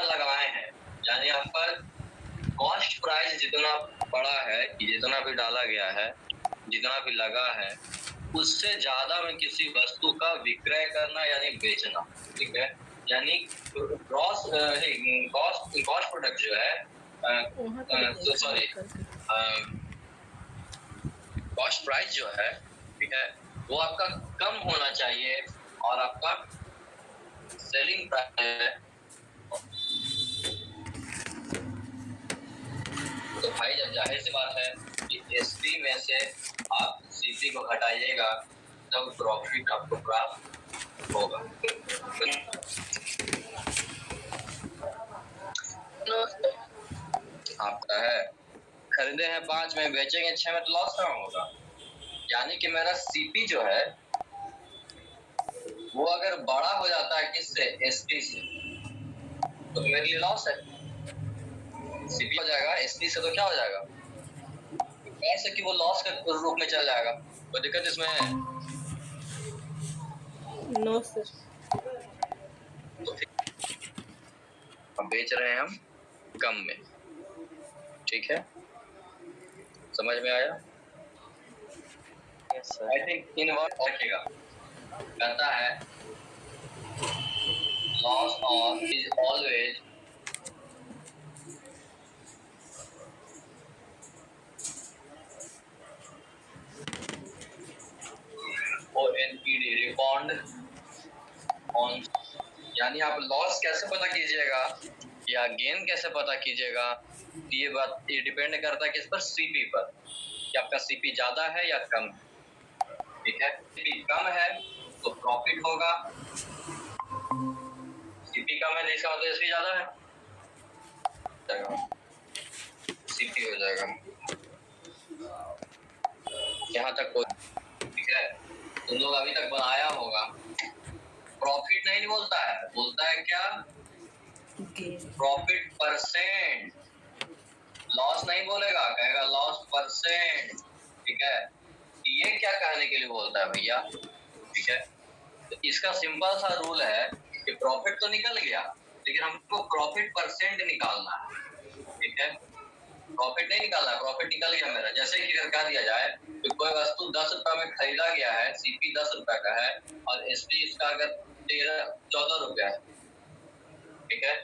लगाए हैं, यानी आपका कॉस्ट प्राइस जितना बड़ा है कि जितना भी डाला गया है, जितना भी लगा है, उससे ज्यादा में किसी वस्तु का विक्रय करना यानी बेचना, ठीक है। यानी ग्रॉस कॉस्ट प्रोडक्ट जो है, सॉरी, कॉस्ट प्राइस जो है, ठीक है, वो आपका कम होना चाहिए और आपका सेलिंग प्राइस है। तो भाई जब जाहिर सी बात है कि एसपी में से आप सीपी को हटाइएगा तब प्रॉफिट आपको प्राप्त होगा। आपका है खरीदे हैं 5 में, बेचेंगे 6 में, तो लॉस कहाँ होगा। यानी कि मेरा सीपी जो है वो अगर बड़ा हो जाता है किससे, एसपी से, तो मेरे लिए लॉस है। सीपी हो जाएगा एसपी से तो क्या हो जाएगा, ऐसे कि वो लॉस के रूप में चल जाएगा। कोई दिक्कत इसमें है? No sir. तो फिर हम बेच रहे हैं हम कम में, ठीक है, समझ में आया? Yes sir. I think in word रखिएगा, कहता है loss on is always rebound on, यानी आप लॉस कैसे पता कीजिएगा या गेन कैसे पता कीजिएगा, ये बात ये डिपेंड करता है किस पर, सीपी पर, कि आपका सीपी ज्यादा है या कम है, ठीक है। सीपी कम है तो प्रॉफिट होगा, सीपी कम है इसका मतलब एसपी ज्यादा है, सीपी हो जाएगा। यहाँ तक कोई, ठीक है, तुम लोग अभी तक बनाया होगा। प्रॉफिट नहीं बोलता है, बोलता है क्या, प्रॉफिट परसेंट, लॉस नहीं बोलेगा, कहेगा लॉस परसेंट, ठीक है। ये क्या कहने के लिए बोलता है भैया, ठीक है। तो इसका सिंपल सा रूल है कि प्रॉफिट तो निकल गया लेकिन हमको प्रॉफिट परसेंट निकालना है, ठीक है। प्रॉफिट नहीं निकालना है, प्रॉफिट निकल गया मेरा। जैसे कि अगर कह दिया जाए कि कोई वस्तु 10 रुपए में खरीदा गया है, सीपी 10 रुपए का है और एसपी इसका अगर 14 रुपया है, ठीक है,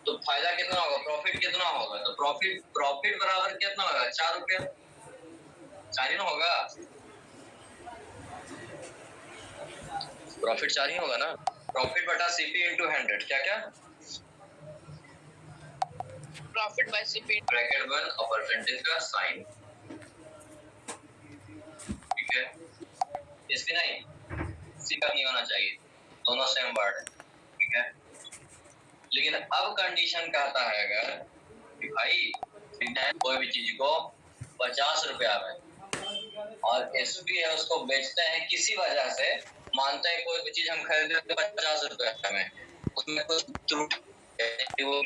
तो फायदा कितना होगा, प्रॉफिट कितना होगा, तो प्रॉफिट बराबर कितना होगा, 4 रुपया, 4 ही ना होगा, प्रॉफिट 4 ही होगा ना। प्रॉफिट बटा सीपी इंटू 100, क्या क्या, प्रॉफिट बाय सीपी, ब्रैकेट 1 और परसेंटेज का साइन, ठीक है। इसकी नहीं, सी का नहीं होना चाहिए, दोनों सेम वर्ड है, ठीक है। लेकिन अब कंडीशन कहता है अगर कि भाई कोई भी चीज को 50 रुपया में और एसपी है उसको बेचते हैं किसी वजह से, मानते हैं कोई भी चीज हम खरीदते हैं 50 रुपया में, उसमें कुछ त्रुटि वो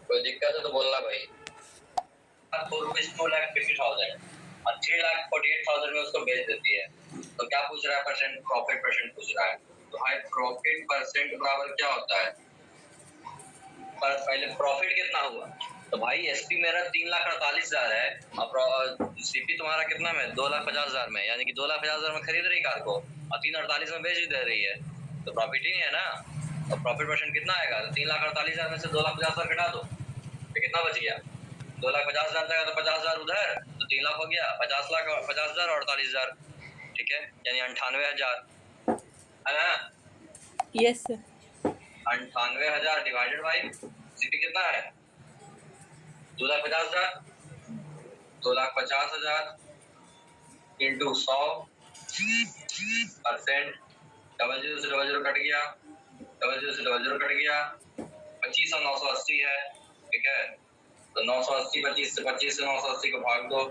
कोई दिक्कत है तो बोलना भाई। 2,50,000 और 3,48,000 में उसको बेच देती है, तो क्या पूछ रहा है, परसेंट, प्रॉफिट परसेंट पूछ रहा है। तो भाई प्रॉफिट परसेंट बराबर क्या होता है, पर पहले प्रॉफिट कितना हुआ, तो भाई एसपी मेरा 3,48,000 है और सीपी तुम्हारा कितना में, 2,50,000 में, यानी कि 2,50,000 में खरीद रही कार को और 3,48 में बेच दे रही है, तो प्रॉफिट ही नहीं है ना। और प्रॉफिट परसेंट कितना आएगा, तो 3,48,000 में से 2,50,000 घटा दो तो कितना बच गया, 2,50,000 जाएगा तो 50,000 उधर, तो 3 लाख हो गया, 50,000 और 48,000, ठीक है, यानी 98,000 है ना। Yes sir. 98,000 divided by CP कितना है, 2,50,000, 2,50,000 इंटू 100 परसेंट, डबल जीरो से डबल जीरो कट गया, डबल जीरो से डबल जीरो कट गया, 25 और 980 है, ठीक है। तो 980 25 से 980 को भाग दो,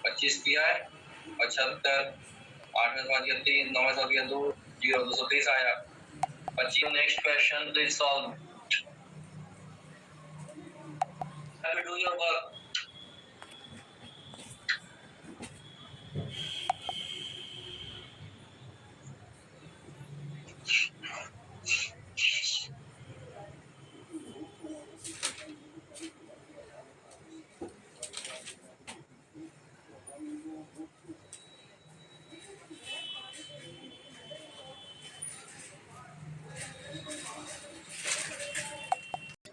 25 किया है 75, 8 में 5 गया 3, 9 में 7 गया 2, 0 230 आया 25। Next question please solve, have do your work.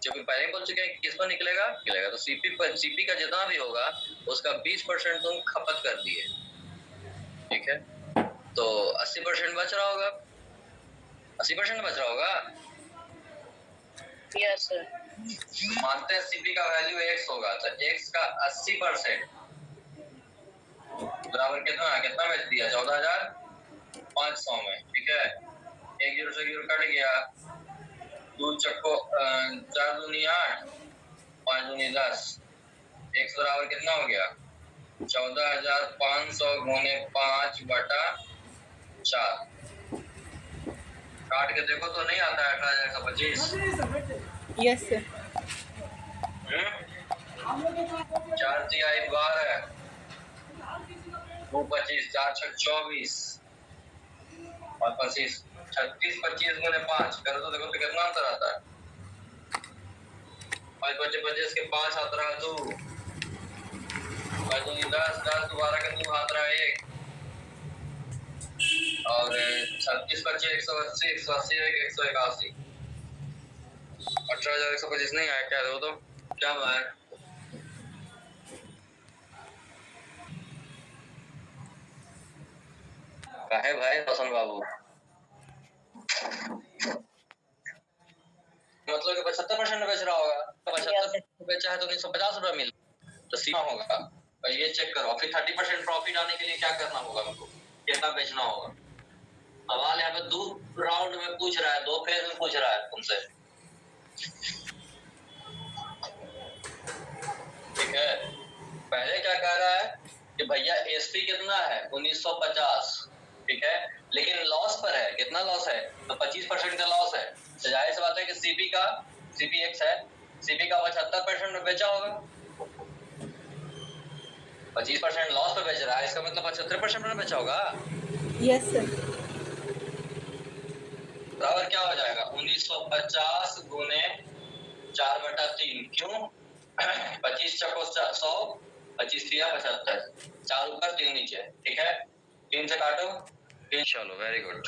जब पहले बोल चुके हैं कि किस पर निकलेगा तो सीपी का जितना भी होगा उसका 20% तुम खपत कर दिए, ठीक है, तो 80% बच रहा होगा, 80% बच रहा होगा। Yes sir. मानते हैं सीपी का वैल्यू x होगा, तो x का 80% बराबर कितना बच दिया 14,500 में, ठीक है, 1 जीरो से जीरो कट गया, 2 चक्को 4 दूनी 8, 5 दूनी 10, x बराबर कितना हो गया 14,500 गुने 5 बटा 4, काट के देखो तो नहीं आता है 18,125। Yes sir. 4 तिहाई 12, 2 25, 4 छक 24 और 25, 36 25 गुने 5 करो तो देखो तो कितना अंतर आता है, 5 25 25 के 5 हाथ रहा 2, 5 दूनी 10, 10 दोबारा के 2 हाथ रहा 1, और 36 25 180, 180 181, 18,125 नहीं आया क्या, देखो तो क्या है काहे भाई रोशन बाबू, मतलब कि 75% बेच रहा होगा, तो 75% बेचा है तो 950 रुपया मिल, तो सीमा होगा, और ये चेक करो, फिर 30% प्रॉफिट आने के लिए क्या करना होगा हमको, कितना बेचना होगा। सवाल यहाँ पे 2 राउंड में पूछ रहा है, 2 फेज में पूछ रहा है तुमसे, ठीक है। पहले क्या कह रहा है कि भैया एसपी कितना है 1950, ठीक है, लेकिन लॉस पर है, कितना लॉस है, तो 25% का लॉस है, तो जाहिर सी बात है कि सीपी एक्स है, सीपी का 75% में बेचा होगा, 25% लॉस पे बेच रहा है, इसका मतलब 75% में बेचा होगा। Yes sir. बराबर क्या हो जाएगा 1950 गुने 4/3, क्यों 25 चको 100, 25 3 75, 4 ऊपर 3 नीचे, ठीक है, 3 से काटो 3, चलो वेरी गुड।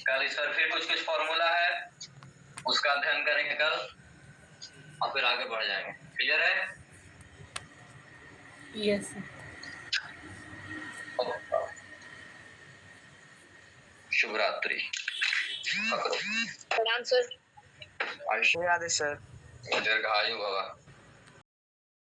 कल इस पर फिर कुछ फॉर्मूला है, उसका अध्ययन करेंगे कल और फिर आगे बढ़ जाएंगे, क्लियर है। Yes sir. शुभ रात्रि। प्रणाम सर। आयुष्मान याद है सर। दीर्घायु भव।